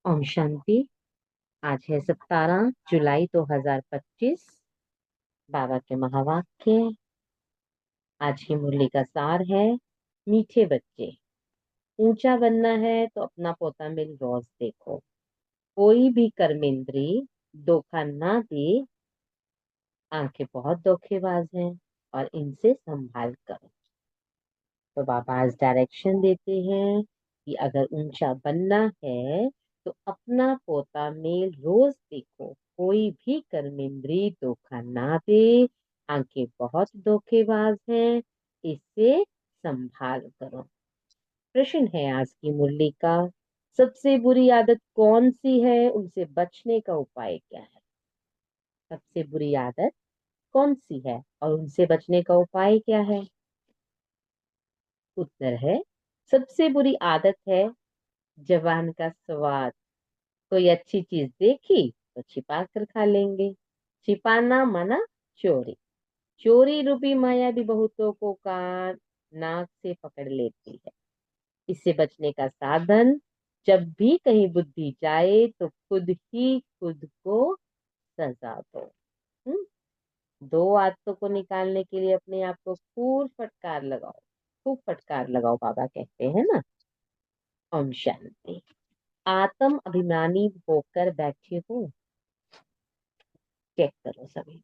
ओम शांति। आज है 17 जुलाई 2025। बाबा के महावाक्य। आज की मुरली का सार है, मीठे बच्चे, ऊंचा बनना है तो अपना पोता मिल रोज देखो। कोई भी कर्मेंद्री धोखा ना दे। आंखें बहुत धोखेबाज हैं और इनसे संभाल करो। तो बाबा आज डायरेक्शन देते हैं कि अगर ऊंचा बनना है तो अपना पोता मेल रोज देखो। कोई भी कर्मेंद्री धोखा ना दे। आंखें बहुत धोखेबाज हैं, इससे संभाल करो। प्रश्न है आज की मुरली का, सबसे बुरी आदत कौन सी है, उनसे बचने का उपाय क्या है? सबसे बुरी आदत कौन सी है और उनसे बचने का उपाय क्या है? उत्तर है, सबसे बुरी आदत है जबान का स्वाद। कोई अच्छी चीज देखी तो छिपा कर खा लेंगे। छिपाना माना चोरी। चोरी रूपी माया भी बहुतों को कान नाक से पकड़ लेती है। इससे बचने का साधन, जब भी कहीं बुद्धि जाए तो खुद ही खुद को सजा दो। हम्म? दो आदतों को निकालने के लिए अपने आप को खूब फटकार लगाओ। खूब फटकार लगाओ, बाबा कहते हैं ना। ओम शांति। आत्म अभिमानी होकर बैठे हो, चेक करो सभी।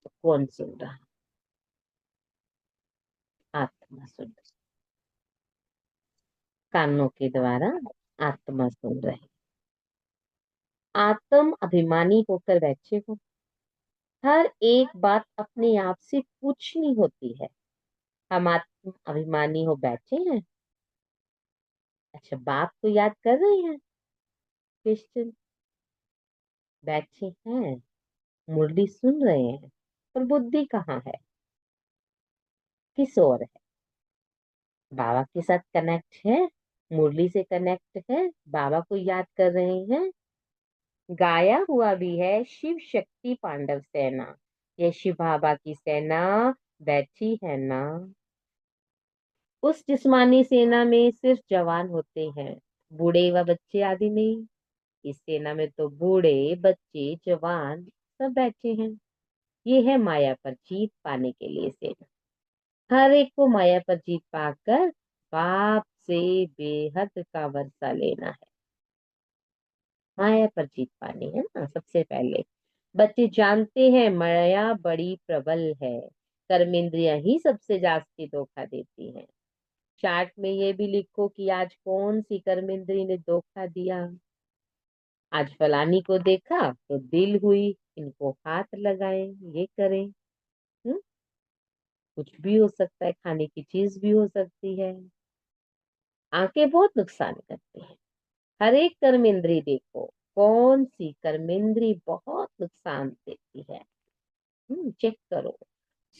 तो कौन सुन रहा? आत्मा सुन रही। कानों के द्वारा आत्मा सुन रही। आत्म अभिमानी होकर बैठे हो। हर एक बात अपने आप से पूछनी होती है। हम आत्म अभिमानी हो बैठे हैं। अच्छा, बाप को याद कर रहे हैं? क्वेश्चन। बैठे हैं, मुरली सुन रहे हैं, पर बुद्धि कहाँ है? किस ओर है? बाबा के साथ कनेक्ट है, मुरली से कनेक्ट है, बाबा को याद कर रहे हैं। गाया हुआ भी है, शिव शक्ति पांडव सेना। ये शिव बाबा की सेना बैठी है ना। उस जिस्मानी सेना में सिर्फ जवान होते हैं, बूढ़े व बच्चे आदि नहीं। इस सेना में तो बूढ़े बच्चे जवान सब बैठे हैं। ये है माया पर जीत पाने के लिए सेना। हर एक को माया पर जीत पाकर बाप से बेहद का वर्षा लेना है। माया पर जीत पानी है ना सबसे पहले। बच्चे जानते हैं माया बड़ी प्रबल है। कर्मेंद्रियां ही सबसे जास्ती धोखा देती हैं। चार्ट में ये भी लिखो कि आज कौन सी कर्मेंद्री ने धोखा दिया। आज फलानी को देखा तो दिल हुई, इनको हाथ लगाएं, ये करें। हम्म? कुछ भी हो सकता है, खाने की चीज भी हो सकती है। आंखें बहुत नुकसान करती हैं। हर एक कर्मेंद्री देखो, कौन सी कर्मेंद्री बहुत नुकसान देती है। चेक करो।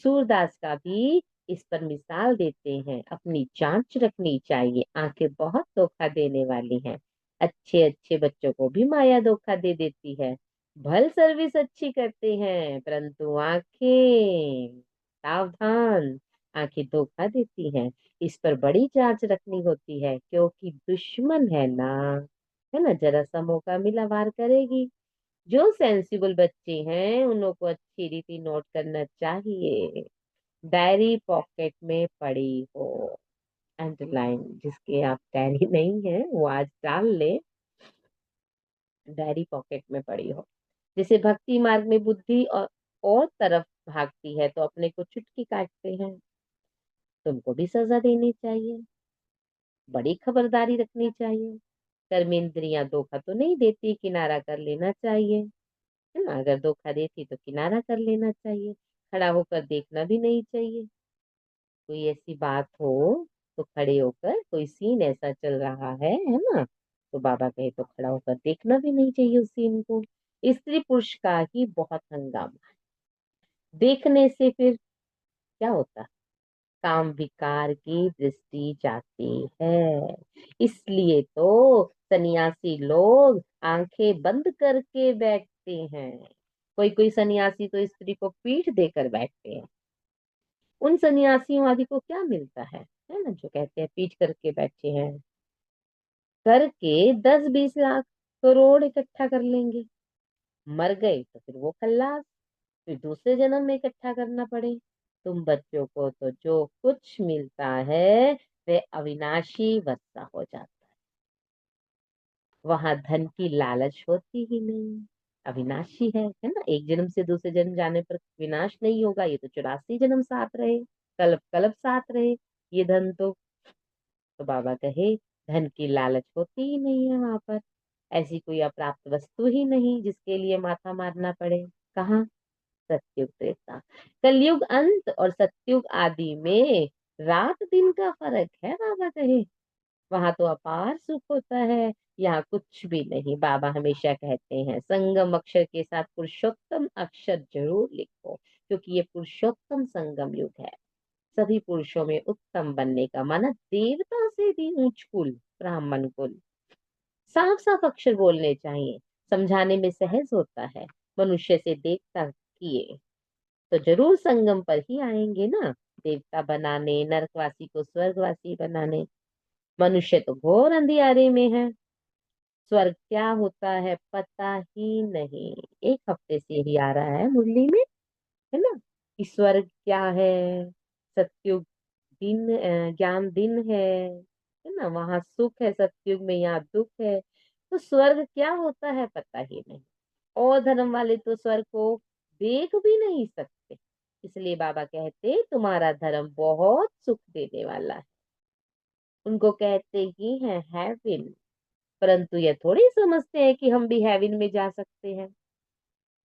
सूरदास का भी इस पर मिसाल देते हैं, अपनी जांच रखनी चाहिए। आंखें बहुत धोखा देने वाली हैं। अच्छे अच्छे बच्चों को भी माया धोखा दे देती है। भल सर्विस अच्छी करते हैं, परंतु आंखें सावधान। आंखें धोखा देती हैं। इस पर बड़ी जांच रखनी होती है, क्योंकि दुश्मन है ना। है ना, जरा सा मौका मिला वार करेगी। जो सेंसिबल बच्चे हैं उनको अच्छी रीति नोट करना चाहिए। डायरी पॉकेट में पड़ी हो। अंडरलाइन, जिसके आप डायरी नहीं है वो आज डाल ले। डायरी पॉकेट में पड़ी हो। जैसे भक्ति मार्ग में बुद्धि और तरफ भागती है तो अपने को चुटकी काटते हैं। तुमको भी सजा देनी चाहिए। बड़ी खबरदारी रखनी चाहिए। कर्मेंद्रियां धोखा तो नहीं देती, किनारा कर लेना चाहिए। है ना, अगर धोखा देती तो किनारा कर लेना चाहिए। खड़ा होकर देखना भी नहीं चाहिए। कोई ऐसी बात हो तो खड़े होकर, कोई सीन ऐसा चल रहा है ना, तो बाबा कहे तो खड़ा होकर देखना भी नहीं चाहिए उस सीन को। स्त्री पुरुष का ही बहुत हंगामा है। देखने से फिर क्या होता है? काम विकार की दृष्टि जाती है। इसलिए तो सन्यासी लोग आंखें बंद करके बैठते हैं। कोई कोई सन्यासी तो स्त्री को पीठ देकर बैठते हैं। उन सन्यासियों आदि को क्या मिलता है ना, जो कहते हैं पीठ करके बैठे हैं। करके 10-20 लाख करोड़ इकट्ठा कर लेंगे। मर गए तो फिर वो खल्लास, फिर दूसरे जन्म में इकट्ठा करना पड़े। तुम बच्चों को तो जो कुछ मिलता है वे अविनाशी वर्षा हो जाता है। वहां धन की लालच होती ही नहीं। अविनाशी है ना, एक जन्म से दूसरे जन्म जाने पर विनाश नहीं होगा। ये तो 84 जन्म साथ रहे, कल्प कल्प साथ रहे ये धन तो बाबा कहे धन की लालच होती ही नहीं है वहां पर। ऐसी कोई अप्राप्त वस्तु ही नहीं जिसके लिए माथा मारना पड़े। कहाँ? सतयुग त्रेता, कलयुग अंत और सतयुग आदि में रात दिन का फर्क है बाबा कहे। वहां तो अपार सुख होता है, यहाँ कुछ भी नहीं। बाबा हमेशा कहते हैं संगम अक्षर के साथ पुरुषोत्तम अक्षर जरूर लिखो, क्योंकि ये पुरुषोत्तम संगम युग है। सभी पुरुषों में उत्तम बनने का माना देवता से भी ऊंच कुल ब्राह्मण कुल। साफ साफ अक्षर बोलने चाहिए, समझाने में सहज होता है। मनुष्य से देवता किए तो जरूर संगम पर ही आएंगे ना, देवता बनाने, नरकवासी को स्वर्गवासी बनाने। मनुष्य तो घोर अंधियारे में है, स्वर्ग क्या होता है पता ही नहीं। एक हफ्ते से ही आ रहा है मुरली में, है ना, कि स्वर्ग क्या है। सतयुग दिन ज्ञान दिन है ना, वहां सुख है सतयुग में, यहाँ दुख है। तो स्वर्ग क्या होता है पता ही नहीं। और धर्म वाले तो स्वर्ग को देख भी नहीं सकते। इसलिए बाबा कहते तुम्हारा धर्म बहुत सुख देने वाला है। उनको कहते ही है हेवन, परंतु ये थोड़ी समझते हैं कि हम भी हेवन में जा सकते हैं।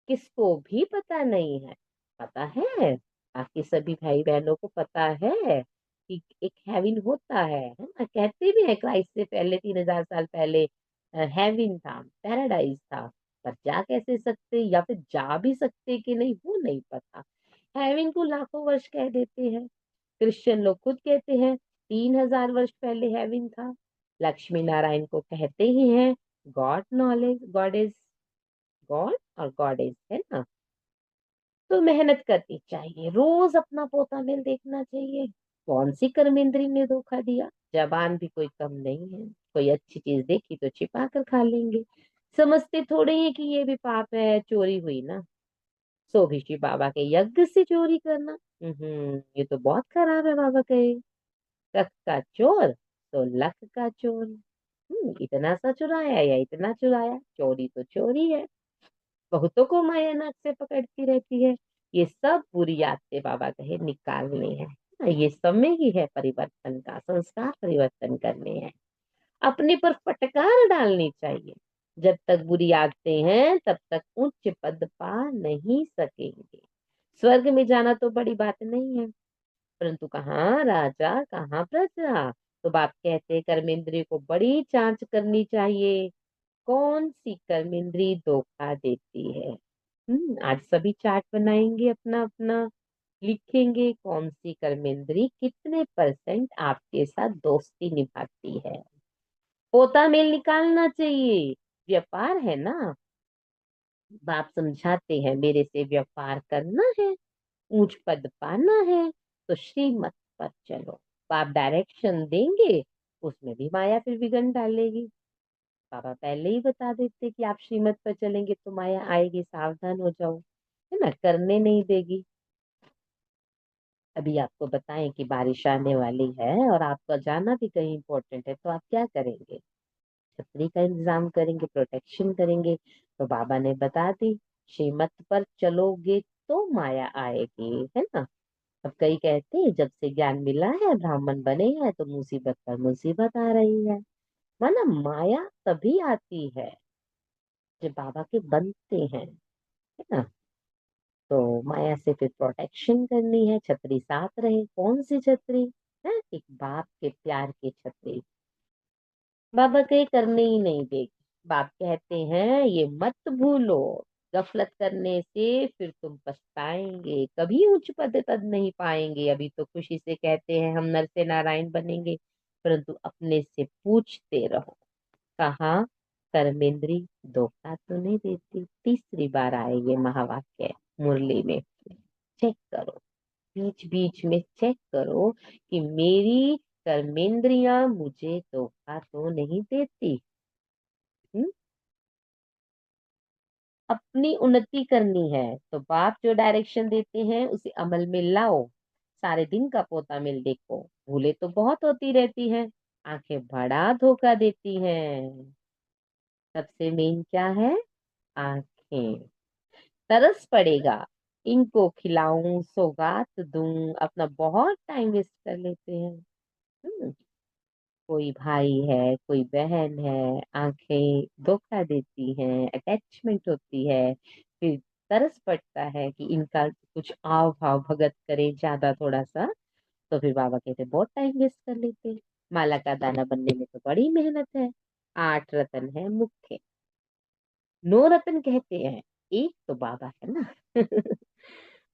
किसको भी पता नहीं है। पता है, बाकी सभी भाई बहनों को पता है कि एक हेवन होता है ना। कहते भी है क्राइस्ट से पहले 3000 साल पहले हेवन था, पैराडाइज था। पर जा कैसे सकते, या फिर जा भी सकते कि नहीं वो नहीं पता। हेवन को लाखों वर्ष कह देते हैं। क्रिश्चियन लोग खुद कहते हैं 3000 वर्ष पहले हेवन था। लक्ष्मी नारायण को कहते ही हैं God knowledge, God is God और गॉड इज, है ना। तो मेहनत करनी चाहिए, रोज अपना पोता मेल देखना चाहिए। कौन सी कर्मेंद्री ने धोखा दिया, जबान भी कोई कम नहीं है। कोई अच्छी चीज देखी तो छिपा कर खा लेंगे। समझते थोड़े ही कि ये भी पाप है, चोरी हुई ना, सो भी शिव बाबा के यज्ञ से चोरी करना। ये तो बहुत खराब है बाबा कहे। कख का चोर तो लख का चोर। इतना सा चुराया या इतना चुराया, चोरी तो चोरी है। बहुतों को माया नाक से पकड़ती रहती है। ये सब बुरी आदतें बाबा कहे निकालनी है। ये समय ही है परिवर्तन का, संस्कार परिवर्तन करने हैं। अपने पर फटकार डालनी चाहिए। जब तक बुरी आदतें हैं तब तक उच्च पद पा नहीं सकेंगे। स्वर्ग में जाना तो बड़ी बात नहीं है, परंतु कहाँ राजा कहाँ प्रजा। तो बाप कहते कर्मेंद्रिय को बड़ी जांच करनी चाहिए। कौन सी कर्मेंद्री धोखा देती है। आज सभी चार्ट बनाएंगे अपना अपना, लिखेंगे कौन सी कर्मेंद्री कितने परसेंट आपके साथ दोस्ती निभाती है। पोता मेल निकालना चाहिए। व्यापार है ना, बाप समझाते हैं मेरे से व्यापार करना है, ऊंच पद पाना है तो श्रीमत पर चलो। बाप डायरेक्शन देंगे, उसमें भी माया फिर विघन डालेगी। पापा पहले ही बता देते कि आप श्रीमत पर चलेंगे तो माया आएगी, सावधान हो जाओ, है ना, करने नहीं देगी। अभी आपको बताएं कि बारिश आने वाली है और आपका जाना भी कहीं इम्पोर्टेंट है, तो आप क्या करेंगे? छतरी का इंतजाम करेंगे, प्रोटेक्शन करेंगे। तो बाबा ने बता दी श्रीमत पर चलोगे तो माया आएगी, है ना। अब कई कहते हैं जब से ज्ञान मिला है, ब्राह्मण बने हैं तो मुसीबत पर मुसीबत आ रही है। माना माया तभी आती है जब बाबा के बनते हैं, है ना। तो माया से फिर प्रोटेक्शन करनी है, छतरी साथ रहे। कौन सी छतरी? है एक बाप के प्यार की छतरी। बाबा कहीं करने ही नहीं देगी। बाप कहते हैं ये मत भूलो, गफलत करने से फिर तुम पछताएंगे, कभी उच्च पद पद नहीं पाएंगे। अभी तो खुशी से कहते हैं हम नर से नारायण बनेंगे, परंतु अपने से पूछते रहो कहाँ कर्मेंद्री धोखा तो नहीं देती। तीसरी बार आए ये महावाक्य मुरली में, चेक करो, बीच बीच में चेक करो कि मेरी कर्मेंद्रियां मुझे धोखा तो नहीं देती। हम्म? अपनी उन्नति करनी है तो बाप जो डायरेक्शन देते हैं उसे अमल में लाओ। सारे दिन का पोता मिल देखो, भूले तो बहुत होती रहती हैं, आंखें बड़ा धोखा देती हैं। सबसे मेन क्या है? आंखें। तरस पड़ेगा, इनको खिलाऊं, सौगात दूं, अपना बहुत टाइम वेस्ट कर लेते हैं। हम्म, कोई भाई है, कोई बहन है, आंखें धोखा देती हैं, अटैचमेंट होती है, फिर तरस पड़ता है कि इनका कुछ आव भाव भगत करे ज्यादा थोड़ा सा, तो फिर बाबा कहते बहुत टाइम वेस्ट कर लेते हैं। माला का दाना बनने में तो बड़ी मेहनत है। 8 रत्न है मुख्य, 9 रत्न कहते हैं, एक तो बाबा है ना।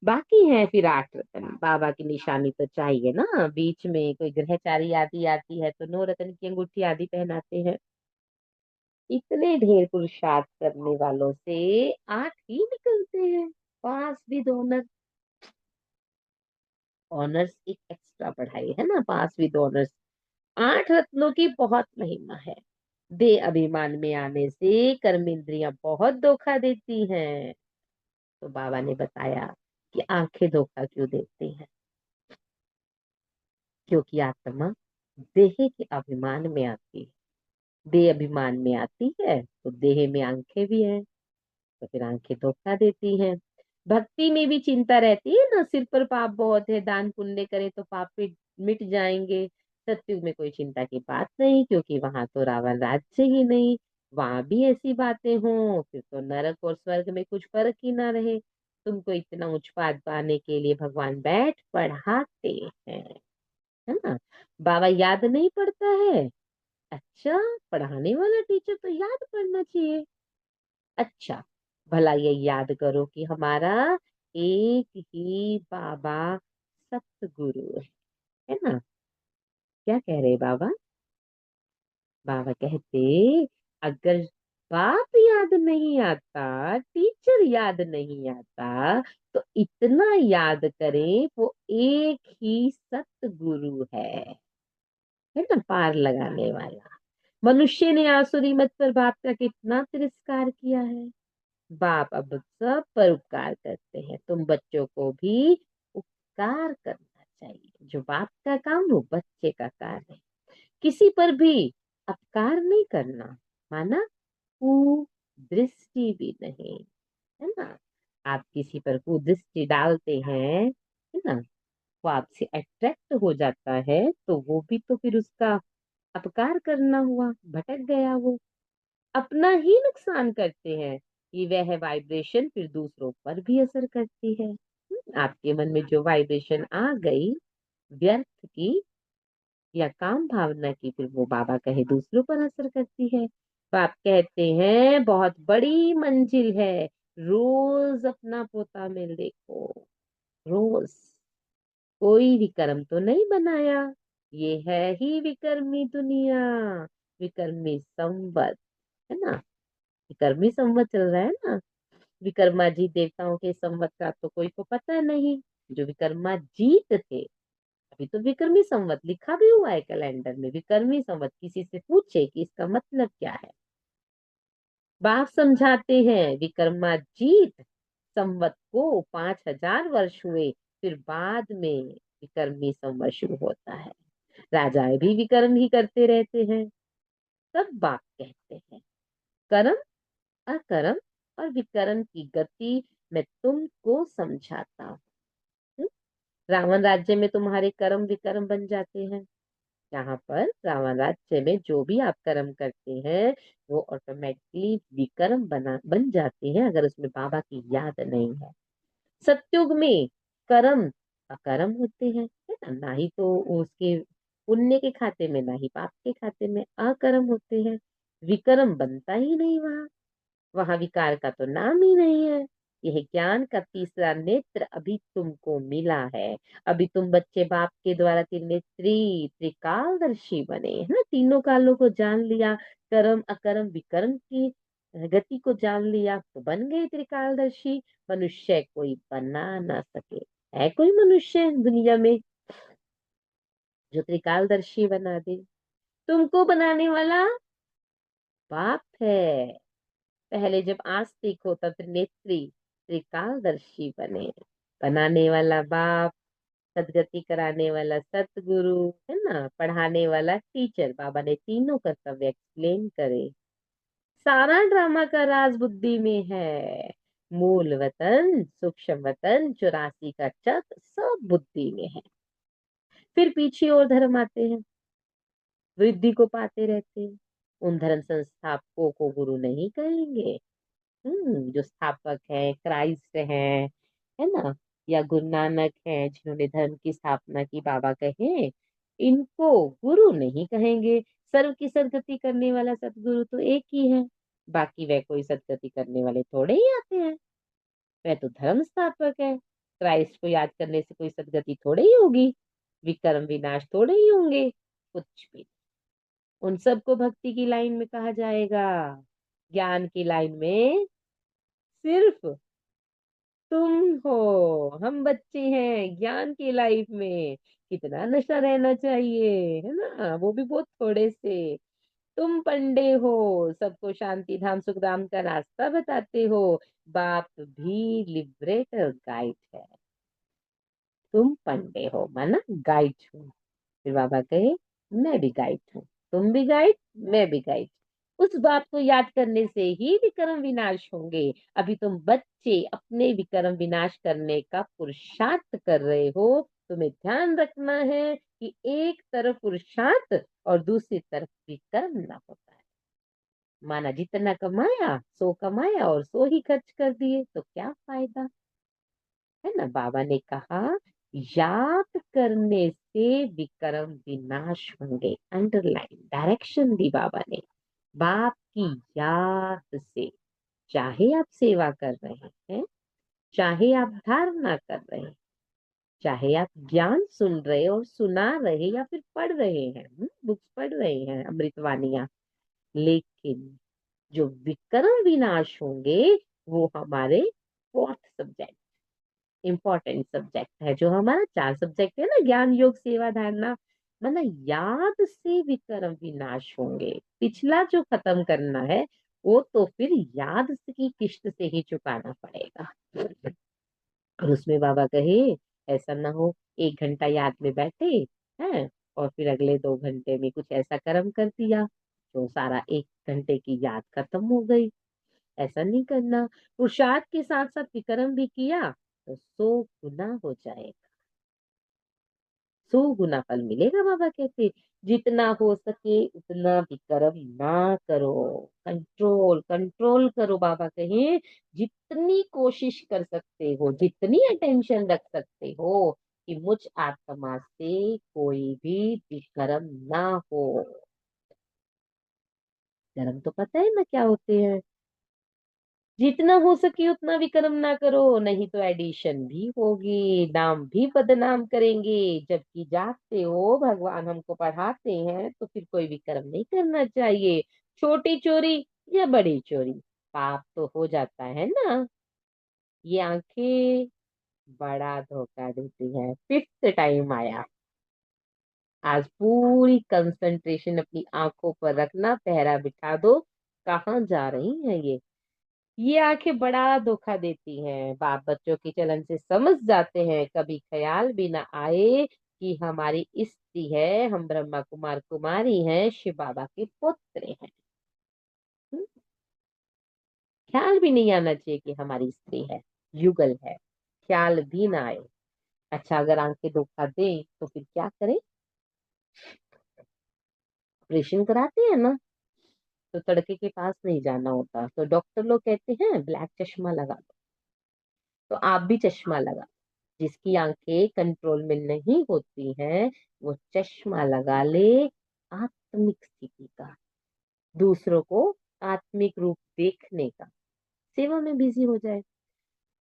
बाकी है फिर 8 रत्न। बाबा की निशानी तो चाहिए ना, बीच में कोई ग्रहचारी आदि आती है तो 9 रत्न की अंगूठी आदि पहनाते हैं। इतने ढेर पुरुषार्थ करने वालों से 8 ही निकलते हैं। पास विद ऑनर। ऑनर्स एक एक्स्ट्रा पढ़ाई है ना, पास विद ऑनर्स। 8 रत्नों की बहुत महिमा है। दे अभिमान में आने से कर्मेंद्रियां बहुत धोखा देती हैं। तो बाबा ने बताया कि आंखें धोखा क्यों देती हैं। क्योंकि आत्मा देह के अभिमान में आती है। देह अभिमान में आती है तो देह में आंखें भी हैं, तो फिर आंखें धोखा देती हैं। भक्ति में भी चिंता रहती है ना, सिर पर पाप बहुत है, दान पुण्य करें तो पाप भी मिट जाएंगे। सत्युग में कोई चिंता की बात नहीं, क्योंकि वहां तो रावण राज्य ही नहीं। वहां भी ऐसी बातें हों फिर तो नरक और स्वर्ग में कुछ फर्क ही ना रहे। तुमको इतना उच्च पाद पाने के लिए भगवान बैठ पढ़ाते हैं, है ना। बाबा याद नहीं पड़ता है? अच्छा, पढ़ाने वाला टीचर तो याद पड़ना चाहिए। अच्छा, भला ये याद करो कि हमारा एक ही बाबा सतगुरु है ना। क्या कह रहे बाबा? बाबा कहते, अगर बाप याद नहीं आता, टीचर याद नहीं आता, तो इतना याद करें वो एक ही सतगुरु है ना, पार लगाने वाला। मनुष्य ने आसुरी मत पर बाप का कितना तिरस्कार किया है। बाप अब सब पर उपकार करते हैं, तुम बच्चों को भी उपकार करना चाहिए। जो बाप का काम वो बच्चे का काम है। किसी पर भी अपकार नहीं करना, माना कुदृष्टि भी नहीं, है ना। आप किसी पर कुदृष्टि डालते हैं, है ना, वो आपसे अट्रैक्ट हो जाता है, तो वो भी तो फिर उसका अपकार करना हुआ, भटक गया वो, अपना ही नुकसान करते हैं। ये वह वाइब्रेशन फिर दूसरों पर भी असर करती है। आपके मन में जो वाइब्रेशन आ गई व्यर्थ की या काम भावना की, फिर वो बाबा कहे दूसरों पर असर करती है। बाप कहते हैं बहुत बड़ी मंजिल है, रोज अपना पोता मिल देखो। रोज कोई विक्रम तो नहीं बनाया, ये है ही विक्रमी दुनिया। विक्रमी संवत, है ना। विक्रमी संवत चल रहा है ना। विक्रमा जी देवताओं के संवत का तो कोई को पता नहीं। जो विक्रमा जीत थे, अभी तो विक्रमी संवत लिखा भी हुआ है कैलेंडर में। विक्रमी संवत किसी से पूछे कि इसका मतलब क्या है, बाप समझाते हैं विक्रमा जीत संवत को 5,000 वर्ष हुए, फिर बाद में विक्रमी संवत शुरू होता है। राजाएं भी विक्रम ही करते रहते हैं। तब बाप कहते हैं कर्म, अकर्म और विकर्म की गति मैं तुमको समझाता हूँ। रावण राज्य में तुम्हारे कर्म विकर्म बन जाते हैं। यहाँ पर रावण राज्य में जो भी आप कर्म करते हैं वो ऑटोमेटिकली विकर्म बन जाते हैं, अगर उसमें बाबा की याद नहीं है। सत्युग में कर्म अकर्म होते हैं, है ना, ना ही तो उसके पुण्य के खाते में ना ही पाप के खाते में अकर्म होते हैं। विकर्म बनता ही नहीं वहां। वहां विकार का तो नाम ही नहीं है। यह ज्ञान का तीसरा नेत्र अभी तुमको मिला है। अभी तुम बच्चे बाप के द्वारा त्रिनेत्री त्रिकालदर्शी बने, है ना, तीनों कालों को जान लिया। कर्म अकर्म विकर्म की गति को जान लिया तो बन गए त्रिकालदर्शी। मनुष्य कोई बना ना सके। है कोई मनुष्य दुनिया में? जो त्रिकालदर्शी बना दे। तुमको बनाने वाला बाप है। पहले जब आस्तिक होता त्रिनेत्री, त्रिकालदर्शी बने। बनाने वाला बाप, सदगति कराने वाला सतगुरु, है ना, पढ़ाने वाला टीचर। बाबा ने तीनों कर्तव्य एक्सप्लेन करे। सारा ड्रामा का राज बुद्धि में है। मूल वतन, सूक्ष्म वतन, 84 का चक्र सब बुद्धि में है। फिर पीछे और धर्म आते हैं, वृद्धि को पाते रहते हैं। उन धर्म संस्थापकों को गुरु नहीं कहेंगे। जो स्थापक है, क्राइस्ट है ना, या गुरु नानक है जिन्होंने धर्म की स्थापना की, बाबा कहे इनको गुरु नहीं कहेंगे। सर्व की सदगति करने वाला सतगुरु तो एक ही है, बाकी वह कोई सदगति करने वाले थोड़े ही आते हैं। वह तो धर्म स्थापक है। क्राइस्ट को याद करने से कोई सदगति थोड़े ही होगी, विक्रम विनाश थोड़े ही होंगे, कुछ भी। उन सबको भक्ति की लाइन में कहा जाएगा। ज्ञान की लाइन में सिर्फ तुम हो। हम बच्चे हैं ज्ञान की लाइफ में। कितना नशा रहना चाहिए, है ना, वो भी बहुत थोड़े से। तुम पंडे हो, सबको शांति धाम सुख धाम का रास्ता बताते हो। बाप भी लिबरेटर गाइड है। तुम पंडे हो माना गाइड हो। फिर बाबा कहे मैं भी गाइड हूँ, तुम भी गाइड, मैं भी गाइड। उस बात को याद करने से ही विक्रम विनाश होंगे। अभी तुम बच्चे अपने विक्रम विनाश करने का पुरुषार्थ कर रहे हो। तुम्हें ध्यान रखना है कि एक तरफ पुरुषार्थ और दूसरी तरफ विक्रम ना होता है। माना जितना कमाया सो कमाया और सो ही खर्च कर दिए तो क्या फायदा, है ना। बाबा ने कहा याद करने से विक्रम विनाश होंगे। अंडरलाइन डायरेक्शन दी बाबा ने। बाप की याद से, चाहे आप सेवा कर रहे हैं, चाहे आप धारणा कर रहे हैं, चाहे आप ज्ञान सुन रहे और सुना रहे या फिर पढ़ रहे हैं, बुक्स पढ़ रहे हैं, अमृतवाणियां, लेकिन जो विक्रम विनाश होंगे वो हमारे फोर्थ सब्जेक्ट, इम्पोर्टेंट सब्जेक्ट है। जो हमारा 4 सब्जेक्ट है ना, ज्ञान योग सेवा धारणा, मतलब याद से विक्रम विनाश होंगे। पिछला जो खत्म करना है वो तो फिर याद की किश्त से ही चुकाना पड़ेगा। और उसमें बाबा कहे ऐसा ना हो 1 घंटा याद में बैठे हैं और फिर अगले 2 घंटे में कुछ ऐसा कर्म कर दिया तो सारा 1 घंटे की याद खत्म हो गई। ऐसा नहीं करना। पुरुषार्थ के साथ साथ विक्रम भी किया तो 100 गुना हो जाएगा। 100 गुना फल मिलेगा। बाबा कहते जितना हो सके उतना विक्रम ना करो। कंट्रोल कंट्रोल करो। बाबा कहे जितनी कोशिश कर सकते हो, जितनी अटेंशन रख सकते हो कि मुझ आत्मा से कोई भी विक्रम ना हो। कर्म तो पता है ना क्या होते हैं। जितना हो सके उतना विक्रम ना करो, नहीं तो एडिशन भी होगी, नाम भी बदनाम करेंगे। जबकि जागते हो भगवान हमको पढ़ाते हैं तो फिर कोई विक्रम नहीं करना चाहिए। छोटी चोरी या बड़ी चोरी, पाप तो हो जाता है ना। ये आंखें बड़ा धोखा देती है। 5th टाइम आया। आज पूरी कंसंट्रेशन अपनी आंखों पर रखना, पहरा बिठा दो। कहाँ जा रही हैं ये आंखें बड़ा धोखा देती हैं। बाप बच्चों की चलन से समझ जाते हैं, कभी ख्याल भी ना आए कि हमारी स्त्री है, हम ब्रह्मा कुमार कुमारी हैं, शिव बाबा के पुत्र हैं। हम्म, ख्याल भी नहीं आना चाहिए कि हमारी स्त्री है, युगल है। ख्याल भी ना आए। अच्छा अगर आंखें धोखा दे तो फिर क्या करें। ऑपरेशन कराते हैं ना तो तड़के के पास नहीं जाना होता, तो डॉक्टर लोग कहते हैं ब्लैक चश्मा लगा दो। तो आप भी चश्मा लगा। जिसकी आंखें कंट्रोल में नहीं होती हैं वो चश्मा लगा ले आत्मिक स्थिति का, दूसरों को आत्मिक रूप देखने का, सेवा में बिजी हो जाए।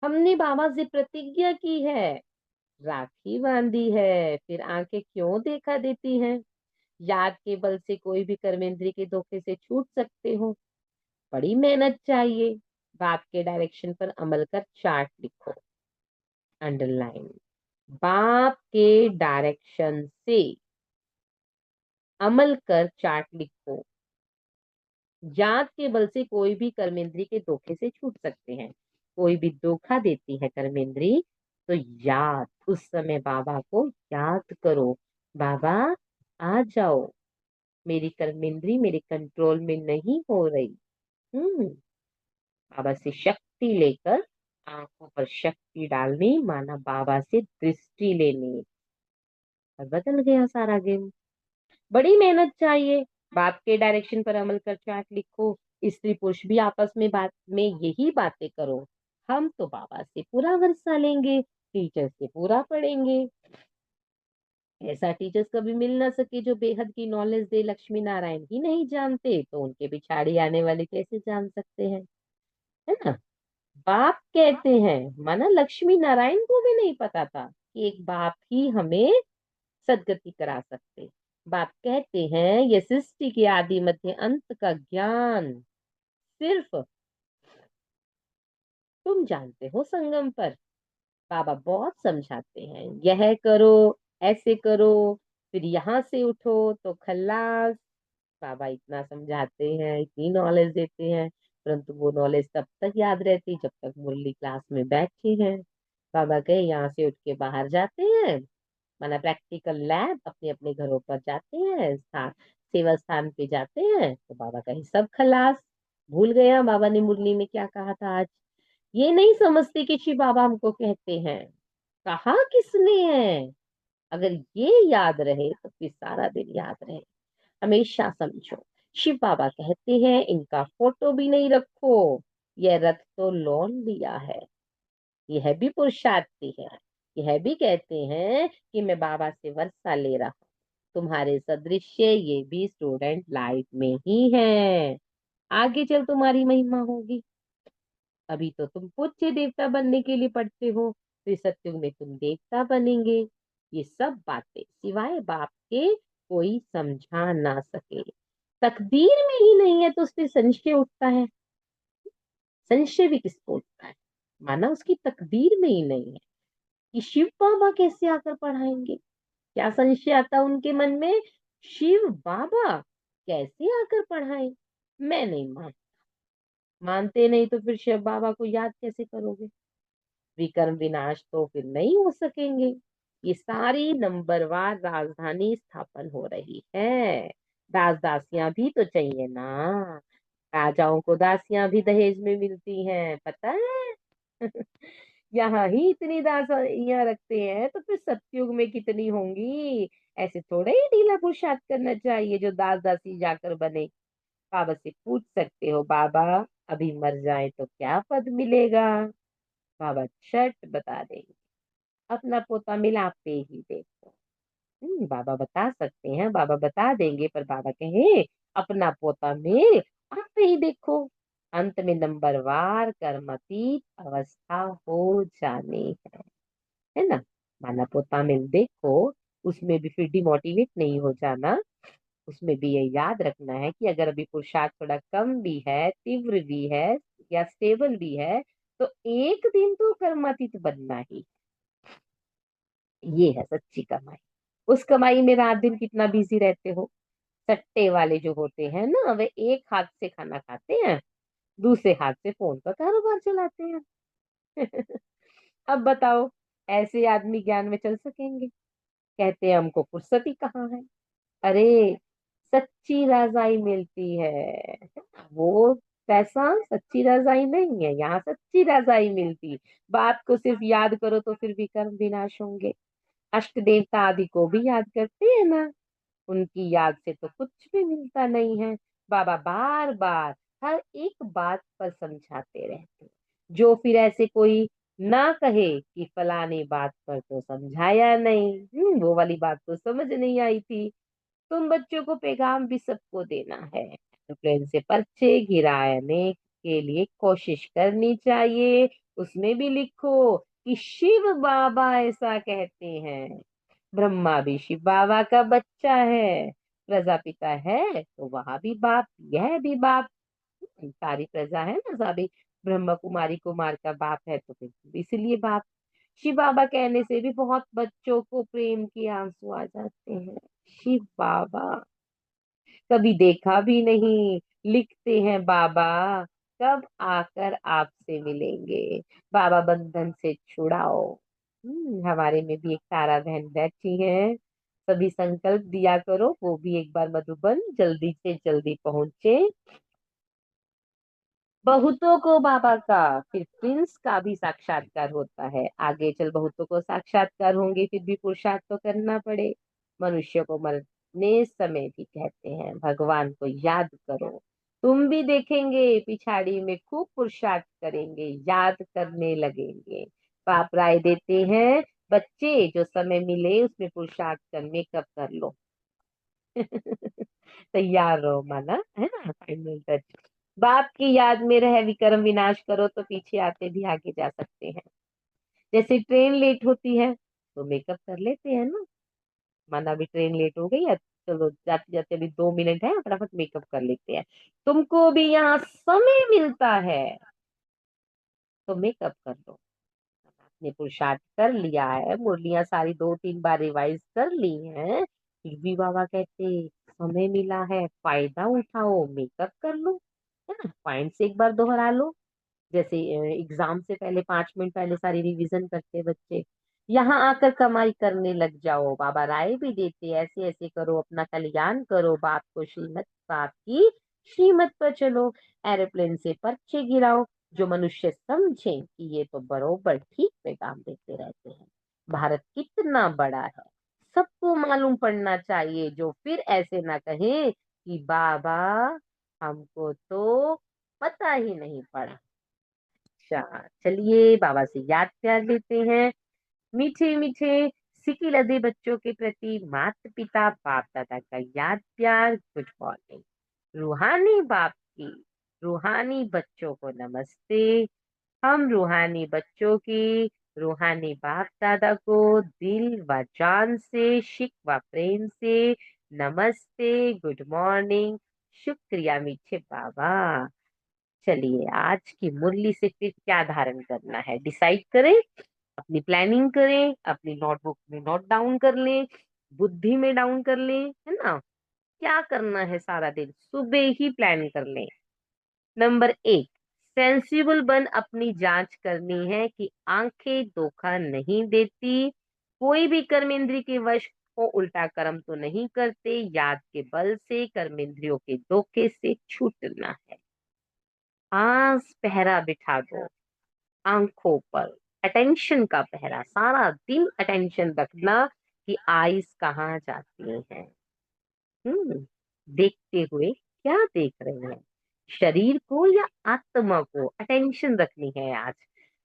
हमने बाबा से प्रतिज्ञा की है, राखी बांधी है, फिर आंखें क्यों देखा देती हैं। याद के बल से कोई भी कर्मेंद्री के धोखे से छूट सकते हो। बड़ी मेहनत चाहिए। बाप के डायरेक्शन पर अमल कर चार्ट लिखो। अंडरलाइन। बाप के डायरेक्शन से अमल कर चार्ट लिखो। याद के बल से कोई भी कर्मेंद्री के धोखे से छूट सकते हैं। कोई भी धोखा देती है कर्मेंद्री, तो याद, उस समय बाबा को याद करो, बाबा आ जाओ, मेरी कर्मेंद्री मेरे कंट्रोल में नहीं हो रही। हम्म बाबा से शक्ति लेकर आंखों पर शक्ति डालनी, माना बाबा से दृष्टि लेनी, और बदल गया सारा गेम। बड़ी मेहनत चाहिए। बाप के डायरेक्शन पर अमल कर चार्ट लिखो। स्त्री पुरुष भी आपस में बात में यही बातें करो। हम तो बाबा से पूरा वर्षा लेंगे, टीचर से पूरा पढ़ेंगे। ऐसा टीचर्स कभी मिल ना सके जो बेहद की नॉलेज दे। लक्ष्मी नारायण ही नहीं जानते तो उनके पिछाड़ी आने वाले कैसे जान सकते हैं, है ना। बाप कहते हैं, माना लक्ष्मी नारायण को भी नहीं पता था कि एक बाप ही हमें सदगति करा सकते। बाप कहते हैं, ये सृष्टि के आदि मध्य अंत का ज्ञान सिर्फ तुम जानते हो संगम पर। बाबा बहुत समझाते हैं, यह करो, ऐसे करो, फिर यहाँ से उठो तो खल्लास। बाबा इतना समझाते हैं, इतनी नॉलेज देते हैं, परंतु वो नॉलेज तब तक याद रहती जब तक मुरली क्लास में बैठी है। बाबा कहे, यहाँ से उठ के बाहर जाते हैं, माना प्रैक्टिकल लैब, अपने अपने घरों पर जाते हैं, सेवा स्थान पे जाते हैं, तो बाबा कहे सब खलास। भूल गया बाबा ने मुरली में क्या कहा था आज। ये नहीं समझते कि शिव बाबा हमको कहते हैं, कहा किसने है। अगर ये याद रहे तो फिर सारा दिन याद रहे। हमेशा समझो, शिव बाबा कहते हैं, इनका फोटो भी नहीं रखो, यह रथ तो लोन लिया है। यह भी पुरुषार्थी है। यह भी कहते हैं कि मैं बाबा से वर्षा ले रहा हूँ। तुम्हारे सदृश्य ये भी स्टूडेंट लाइफ में ही है। आगे चल तुम्हारी महिमा होगी। अभी तो तुम पूज्य देवता बनने के लिए पढ़ते हो, फिर सत्युग में तुम देवता बनेंगे। ये सब बातें सिवाय बाप के कोई समझा ना सके। तकदीर में ही नहीं है तो उससे संशय उठता है। संशय भी किसको उठता है, माना उसकी तकदीर में ही नहीं है कि शिव बाबा कैसे आकर पढ़ाएंगे। क्या संशय आता उनके मन में, शिव बाबा कैसे आकर पढ़ाए। मैं नहीं मानते नहीं तो फिर शिव बाबा को याद कैसे करोगे। विकर्म विनाश तो फिर नहीं हो सकेंगे। ये सारी नंबरवार राजधानी स्थापन हो रही है। दास दासियां भी तो चाहिए ना। राजाओं को दासियां भी दहेज में मिलती हैं, पता है। यहाँ ही इतनी दासियां रखते हैं तो फिर सतयुग में कितनी होंगी। ऐसे थोड़े ही ढीला पुरुषार्थ करना चाहिए जो दास दासी जाकर बने। बाबा से पूछ सकते हो, बाबा अभी मर जाए तो क्या पद मिलेगा। बाबा झट बता देंगे, अपना पोता मिला पे ही देखो। बाबा बता सकते हैं, बाबा बता देंगे, पर बाबा कहे अपना पोता मेल आप पे ही देखो। अंत में नंबरवार कर्मातीत अवस्था हो जानी है ना। माना पोता मिल देखो, उसमें भी फिर डिमोटिवेट नहीं हो जाना। उसमें भी ये याद रखना है कि अगर अभी पुरुषार्थ थोड़ा कम भी है, तीव्र भी है, या स्टेबल भी है, तो एक दिन तो कर्मातीत बनना ही। ये है सच्ची कमाई। उस कमाई में रात दिन कितना बिजी रहते हो। सट्टे वाले जो होते हैं ना, वे एक हाथ से खाना खाते हैं, दूसरे हाथ से फोन का कारोबार चलाते हैं। अब बताओ, ऐसे आदमी ज्ञान में चल सकेंगे। कहते हैं हमको फुर्सत ही कहाँ है। अरे, सच्ची रजाई मिलती है, वो पैसा सच्ची रजाई नहीं है, यहाँ सच्ची रजाई मिलती। बात को सिर्फ याद करो तो फिर विकर्म विनाश होंगे। अष्ट देवता आदि को भी याद करते हैं ना, उनकी याद से तो कुछ भी मिलता नहीं है। बाबा बार बार हर एक बात पर समझाते रहते, जो फिर ऐसे कोई ना कहे कि फलानी बात पर तो समझाया नहीं। वो वाली बात तो समझ नहीं आई थी। तुम बच्चों को पैगाम भी सबको देना है, तो प्लेन से पर्चे गिराने के लिए कोशिश करनी चाहिए। उसमें भी लिखो कि शिव बाबा ऐसा कहते हैं। ब्रह्मा भी शिव बाबा का बच्चा है। प्रजापिता है तो वहां भी बाप, यह भी बाप। सारी प्रजा है ना, सभी ब्रह्म कुमारी कुमार का बाप है, तो फिर इसलिए बाप। शिव बाबा कहने से भी बहुत बच्चों को प्रेम के आंसू आ जाते हैं। शिव बाबा कभी देखा भी नहीं। लिखते हैं बाबा, कब आकर आपसे मिलेंगे, बाबा बंधन से छुड़ाओ। हमारे में भी एक तारा बहन बैठी है। सभी संकल्प दिया करो, वो भी एक बार मधुबन जल्दी से जल्दी पहुंचे। बहुतों को बाबा का फिर प्रिंस का भी साक्षात्कार होता है। आगे चल बहुतों को साक्षात्कार होंगे, फिर भी पुरुषार्थ तो करना पड़े। मनुष्य को मरने समय भी कहते हैं भगवान को याद करो। तुम भी देखेंगे पिछाड़ी में खूब पुरुषार्थ करेंगे, याद करने लगेंगे। बाप राय देते हैं, बच्चे जो समय मिले उसमें पुरुषार्थ करने कब कर लो। तैयार रहो माना, है ना, फाइनल टच। बाप की याद में रह विक्रम विनाश करो, तो पीछे आते भी आगे जा सकते हैं। जैसे ट्रेन लेट होती है तो मेकअप कर लेते हैं ना। माना अभी ट्रेन लेट हो गई है, चलो जाते जाते अभी 2 मिनट है, फटाफट मेकअप कर लेते हैं। तुमको भी यहाँ समय मिलता है तो मेकअप कर लो। आपने पुरुषार्थ कर लिया है, मुरलियां सारी 2-3 बार रिवाइज कर ली हैं, फिर भी बाबा कहते समय मिला है फायदा उठाओ, मेकअप कर लो, है ना, पॉइंट्स एक बार दोहरा लो। जैसे एग्जाम से पहले 5 मिनट पहले सारी रिवीजन करते बच्चे, यहाँ आकर कमाई करने लग जाओ। बाबा राय भी देते ऐसे ऐसे करो, अपना कल्याण करो, बाप को श्रीमत, बाप की श्रीमत पर चलो। एरोप्लेन से पर्चे गिराओ, जो मनुष्य समझे कि ये तो बरोबर ठीक पैगाम देते रहते हैं। भारत कितना बड़ा है, सबको मालूम पड़ना चाहिए, जो फिर ऐसे ना कहे कि बाबा हमको तो पता ही नहीं पड़ा। अच्छा चलिए बाबा से याद प्यार लेते हैं। मीठे मीठे सिकी लदे बच्चों के प्रति माता पिता बाप दादा का याद प्यार, गुड मॉर्निंग। रूहानी बाप की रूहानी बच्चों को नमस्ते। हम रूहानी बच्चों की रूहानी बाप दादा को दिल व जान से, शिक व प्रेम से नमस्ते, गुड मॉर्निंग, शुक्रिया मीठे बाबा। चलिए आज की मुरली से फिर क्या धारण करना है डिसाइड करें, अपनी प्लानिंग करें, अपनी नोटबुक में नोट डाउन कर लें, बुद्धि में डाउन कर लें, है ना। क्या करना है सारा दिन सुबह ही प्लान कर लें। नंबर 1, सेंसिबल बन अपनी जांच करनी है कि आंखें धोखा नहीं देती, कोई भी कर्मेंद्री के वश को उल्टा कर्म तो नहीं करते, याद के बल से कर्मेंद्रियों के धोखे से छूटना है। आस पहरा बिठा दो आंखों पर, अटेंशन का पहरा, सारा दिन अटेंशन रखना कि आईज कहाँ जाती हैं। हम्म देखते हुए क्या देख रहे हैं, शरीर को या आत्मा को, अटेंशन रखनी है आज।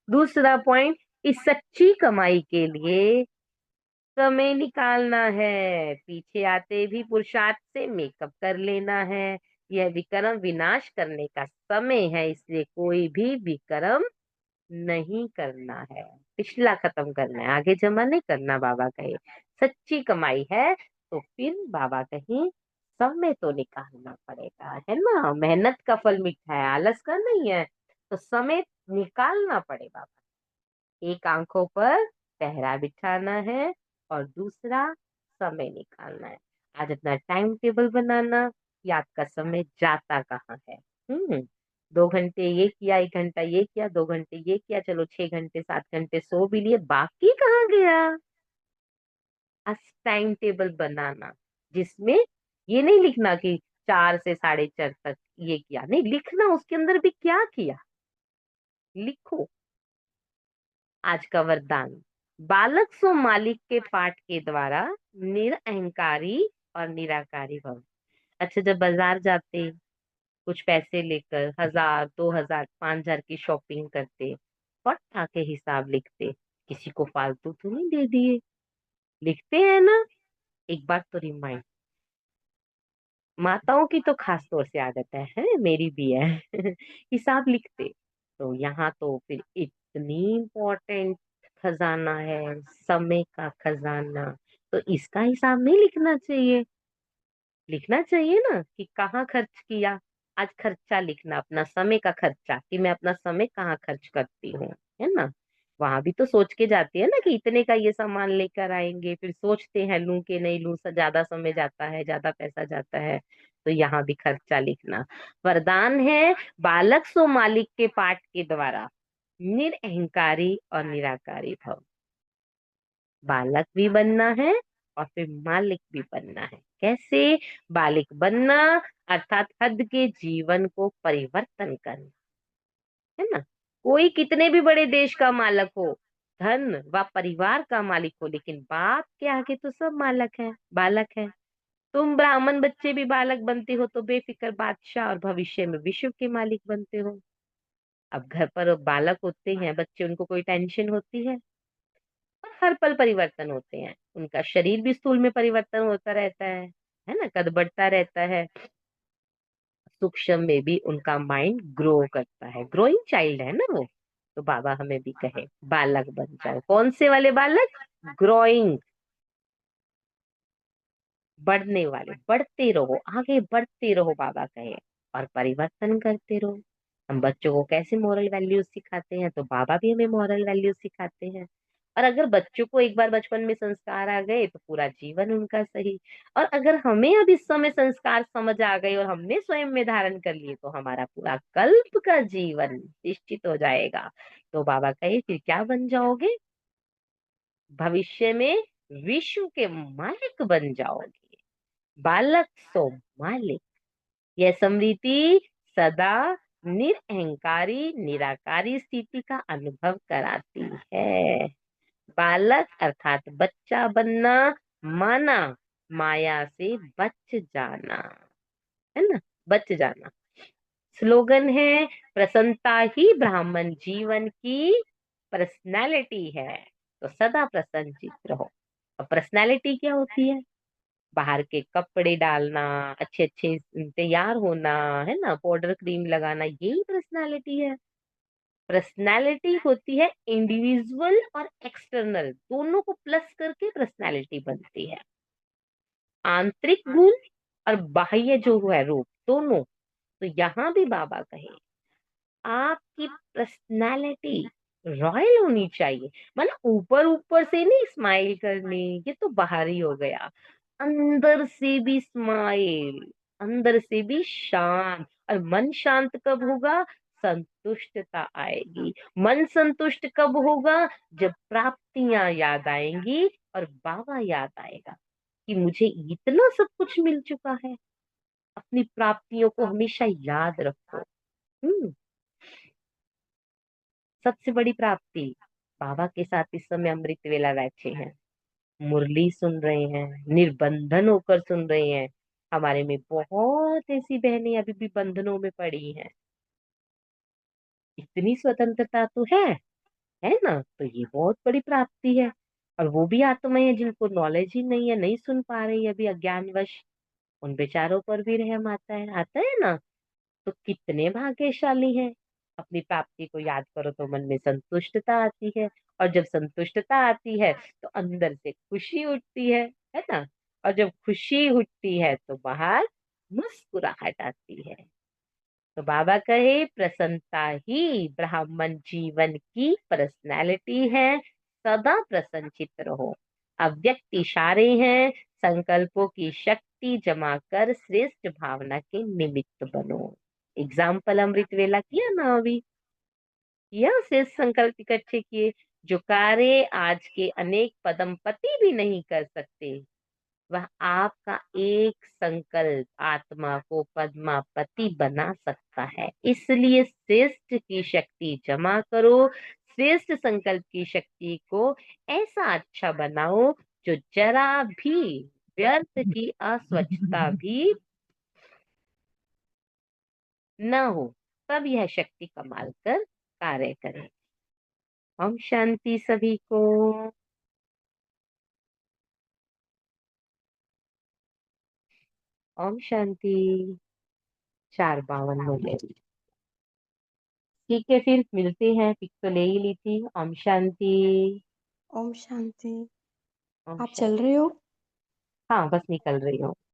दूसरा पॉइंट, इस सच्ची कमाई के लिए समय निकालना है, पीछे आते भी पुरुषार्थ से मेकअप कर लेना है। यह विक्रम विनाश करने का समय है, इसलिए कोई भी विक्रम नहीं करना है, पिछला खत्म करना है, आगे जमा नहीं करना। बाबा कहे सच्ची कमाई है तो फिर बाबा कहे समय तो निकालना पड़ेगा, है ना, मेहनत का फल मीठा है, आलस का नहीं है, तो समय निकालना पड़ेगा। एक आंखों पर पहरा बिठाना है और दूसरा समय निकालना है। आज अपना टाइम टेबल बनाना कि आपका समय जाता कहाँ है। 2 घंटे ये किया, 1 घंटा ये किया, 2 घंटे ये किया, चलो 6 घंटे 7 घंटे सो भी लिए, बाकी कहाँ गया। आज टाइम टेबल बनाना, जिसमें ये नहीं लिखना कि 4 से 4:30 तक ये किया, नहीं लिखना उसके अंदर भी क्या किया, लिखो। आज का वरदान, बालक सो मालिक के पाठ के द्वारा निरअहंकारी और निराकारी भव। अच्छा जब बाजार जाते, कुछ पैसे लेकर 1000 2000 5000 की शॉपिंग करते, फट के हिसाब लिखते, किसी को फालतू तो नहीं दे दिए, लिखते हैं ना। एक बार तो रिमाइंड, माताओं की तो खास तौर से आदत है मेरी भी है हिसाब लिखते। तो यहाँ तो फिर इतनी इम्पोर्टेंट खजाना है, समय का खजाना, तो इसका हिसाब नहीं लिखना चाहिए। लिखना चाहिए ना कि कहाँ खर्च किया। आज खर्चा लिखना, अपना समय का खर्चा, कि मैं अपना समय कहाँ खर्च करती हूँ, है ना। वहां भी तो सोच के जाती है ना कि इतने का ये सामान लेकर आएंगे, फिर सोचते हैं लूं कि नहीं लूं, ज्यादा समय जाता है, ज्यादा पैसा जाता है। तो यहाँ भी खर्चा लिखना। वरदान है, बालक सो मालिक के पाठ के द्वारा निरअहंकारी और निराकारी भव। बालक भी बनना है और फिर मालिक भी बनना है। कैसे? बालिक बनना अर्थात हद के जीवन को परिवर्तन करना, है ना। कोई कितने भी बड़े देश का मालक हो, धन व परिवार का मालिक हो, लेकिन बाप के आगे तो सब मालक है, बालक है। तुम ब्राह्मण बच्चे भी बालक बनते हो तो बेफिक्र बादशाह और भविष्य में विश्व के मालिक बनते हो। अब घर पर बालक होते हैं बच्चे, उनको कोई टेंशन होती है? और हर पल परिवर्तन होते हैं, उनका शरीर भी स्थूल में परिवर्तन होता रहता है ना, कद बढ़ता रहता है। सूक्ष्म में भी उनका माइंड ग्रो करता है, ग्रोइंग चाइल्ड है ना वो। तो बाबा हमें भी कहे बालक बन जाओ। कौन से वाले बालक? ग्रोइंग, बढ़ने वाले, बढ़ते रहो, आगे बढ़ते रहो बाबा कहे, और परिवर्तन करते रहो। हम बच्चों को कैसे मॉरल वैल्यूज सिखाते हैं, तो बाबा भी हमें मॉरल वैल्यूज सिखाते हैं। और अगर बच्चों को एक बार बचपन में संस्कार आ गए तो पूरा जीवन उनका सही। और अगर हमें अब इस समय संस्कार समझ आ गए और हमने स्वयं में धारण कर लिए तो हमारा पूरा कल्प का जीवन निश्चित हो जाएगा। तो बाबा कहे फिर क्या बन जाओगे? भविष्य में विश्व के मालिक बन जाओगे। बालक सो मालिक। यह स्मृति सदा निरअहंकारी निराकारी स्थिति का अनुभव कराती है। बालक अर्थात बच्चा बनना, माना माया से बच जाना, है ना, बच जाना। स्लोगन है, प्रसन्नता ही ब्राह्मण जीवन की पर्सनैलिटी है। तो सदा प्रसन्नचित रहो। अब पर्सनैलिटी क्या होती है? बाहर के कपड़े डालना, अच्छे अच्छे तैयार होना, है ना, पाउडर क्रीम लगाना, यही पर्सनालिटी है? पर्सनालिटी होती है इंडिविजुअल और एक्सटर्नल, दोनों को प्लस करके पर्सनालिटी बनती है। आंतरिक गुण और बाह्य जो है रूप, दोनों। तो यहाँ भी बाबा कहे आपकी पर्सनालिटी रॉयल होनी चाहिए। मतलब ऊपर ऊपर से नहीं स्माइल करनी, ये तो बाहर ही हो गया। अंदर से भी स्माइल, अंदर से भी शांत। और मन शांत कब होगा? संतुष्टता आएगी। मन संतुष्ट कब होगा? जब प्राप्तियां याद आएंगी और बाबा याद आएगा कि मुझे इतना सब कुछ मिल चुका है। अपनी प्राप्तियों को हमेशा याद रखो। हम्म। सबसे बड़ी प्राप्ति, बाबा के साथ इस समय अमृत वेला बैठे हैं, मुरली सुन रहे हैं, निर्बंधन होकर सुन रहे हैं। हमारे में बहुत ऐसी बहनें अभी भी बंधनों में पड़ी हैं। इतनी स्वतंत्रता तो है ना। तो ये बहुत बड़ी प्राप्ति है। और वो भी आत्माएं हैं जिनको नॉलेज ही नहीं है, नहीं सुन पा रही है अभी अज्ञानवश। उन बेचारों पर भी रहम आता है ना। तो कितने भाग्यशाली हैं। अपनी प्राप्ति को याद करो तो मन में संतुष्टता आती है। और जब संतुष्टता आती है तो अंदर से खुशी उठती है ना। और जब खुशी उठती है तो बाहर मुस्कुराहट आती है। तो बाबा कहे प्रसन्नता ही ब्राह्मण जीवन की पर्सनैलिटी है। सदा प्रसन्नचित रहो। अव्यक्त इशारे हैं, संकल्पों की शक्ति जमा कर श्रेष्ठ भावना के निमित्त बनो। एग्जाम्पल अमृत वेला किया ना अभी, किया श्रेष्ठ संकल्प इकट्ठे किए। जो कार्य आज के अनेक पदमपति भी नहीं कर सकते, वह आपका एक संकल्प आत्मा को पद्मापति बना सकता है। इसलिए श्रेष्ठ की शक्ति जमा करो। श्रेष्ठ संकल्प की शक्ति को ऐसा अच्छा बनाओ जो जरा भी व्यर्थ की अस्वच्छता भी न हो। तब यह शक्ति कमाल कर कार्य करे। ओम शांति सभी को। ओम शांति। 4:52 हो गए। ठीक है, फिर मिलते हैं। पिक तो ले ही ली थी। ओम शांति। ओम शांति। ओम आप चल शांति। रहे हो? हाँ, बस निकल रही हूँ।